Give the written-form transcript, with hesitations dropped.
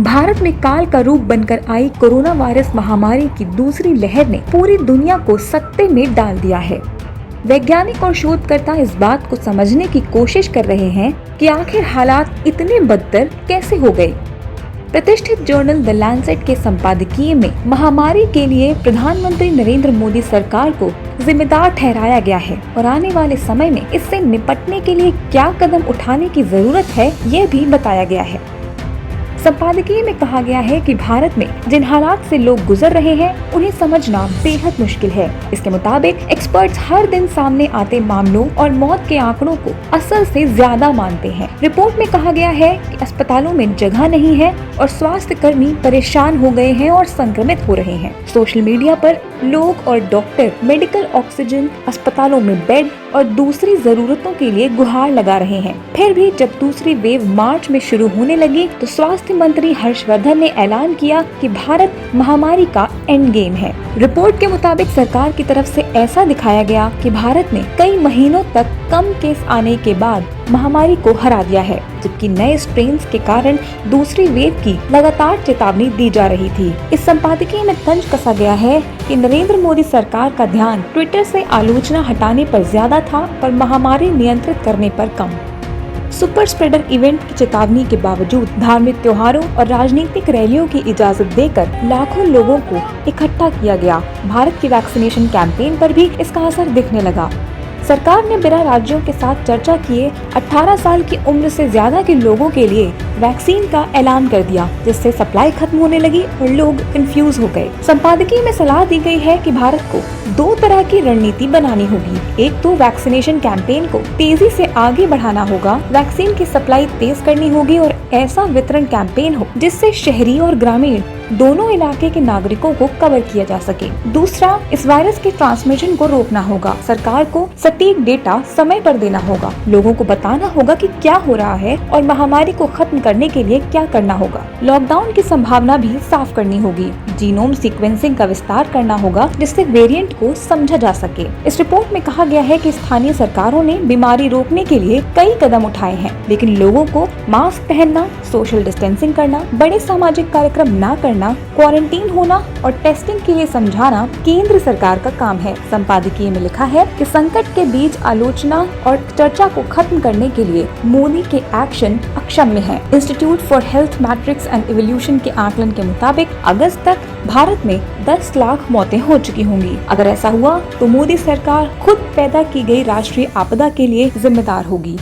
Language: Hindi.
भारत में काल का रूप बनकर आई कोरोना वायरस महामारी की दूसरी लहर ने पूरी दुनिया को सत्ते में डाल दिया है। वैज्ञानिक और शोधकर्ता इस बात को समझने की कोशिश कर रहे हैं कि आखिर हालात इतने बदतर कैसे हो गए। प्रतिष्ठित जर्नल द लैंसेट के संपादकीय में महामारी के लिए प्रधानमंत्री नरेंद्र मोदी सरकार को जिम्मेदार ठहराया गया है और आने वाले समय में इससे निपटने के लिए क्या कदम उठाने की जरूरत है, ये भी बताया गया है। संपादकीय में कहा गया है कि भारत में जिन हालात से लोग गुजर रहे हैं उन्हें समझना बेहद मुश्किल है। इसके मुताबिक एक्सपर्ट्स हर दिन सामने आते मामलों और मौत के आंकड़ों को असल से ज्यादा मानते हैं। रिपोर्ट में कहा गया है कि अस्पतालों में जगह नहीं है और स्वास्थ्य कर्मी परेशान हो गए हैं और संक्रमित हो रहे हैं। सोशल मीडिया पर लोग और डॉक्टर मेडिकल ऑक्सीजन, अस्पतालों में बेड और दूसरी जरूरतों के लिए गुहार लगा रहे हैं। फिर भी जब दूसरी वेव मार्च में शुरू होने लगी तो स्वास्थ्य मंत्री हर्षवर्धन ने ऐलान किया कि भारत महामारी का एंड गेम है। रिपोर्ट के मुताबिक सरकार की तरफ से ऐसा दिखाया गया कि भारत ने कई महीनों तक कम केस आने के बाद महामारी को हरा दिया है, जबकि नए स्ट्रेन्स के कारण दूसरी वेव की लगातार चेतावनी दी जा रही थी। इस संपादकीय में तंज कसा गया है कि नरेंद्र मोदी सरकार का ध्यान ट्विटर से आलोचना हटाने पर ज्यादा था और महामारी नियंत्रित करने पर कम। सुपर स्प्रेडर इवेंट की चेतावनी के बावजूद धार्मिक त्योहारों और राजनीतिक रैलियों की इजाजत देकर लाखों लोगों को इकट्ठा किया गया। भारत की वैक्सीनेशन कैंपेन पर भी इसका असर दिखने लगा। सरकार ने बिना राज्यों के साथ चर्चा किए 18 साल की उम्र से ज्यादा के लोगों के लिए वैक्सीन का ऐलान कर दिया, जिससे सप्लाई खत्म होने लगी और लोग कंफ्यूज हो गए। संपादकीय में सलाह दी गई है कि भारत को दो तरह की रणनीति बनानी होगी। एक तो वैक्सीनेशन कैंपेन को तेजी से आगे बढ़ाना होगा, वैक्सीन की सप्लाई तेज करनी होगी और ऐसा वितरण कैंपेन हो जिससे शहरी और ग्रामीण दोनों इलाके के नागरिकों को कवर किया जा सके। दूसरा, इस वायरस के ट्रांसमिशन को रोकना होगा। सरकार को सटीक डेटा समय पर देना होगा, लोगों को बताना होगा कि क्या हो रहा है और महामारी को खत्म करने के लिए क्या करना होगा। लॉकडाउन की संभावना भी साफ करनी होगी। जीनोम सीक्वेंसिंग का विस्तार करना होगा जिससे वेरिएंट को समझा जा सके। इस रिपोर्ट में कहा गया है कि स्थानीय सरकारों ने बीमारी रोकने के लिए कई कदम उठाए हैं, लेकिन लोगों को मास्क पहनना, सोशल डिस्टेंसिंग करना, बड़े सामाजिक कार्यक्रम न करना, क्वारंटीन होना और टेस्टिंग के लिए समझाना केंद्र सरकार का काम है। संपादकीय में लिखा है कि संकट के बीच आलोचना और चर्चा को खत्म करने के लिए मोदी के एक्शन अक्षम्य है। Institute for health matrix and evolution के आकलन के मुताबिक अगस्त तक भारत में 10 लाख मौतें हो चुकी होंगी। अगर ऐसा हुआ तो मोदी सरकार खुद पैदा की गई राष्ट्रीय आपदा के लिए जिम्मेदार होगी।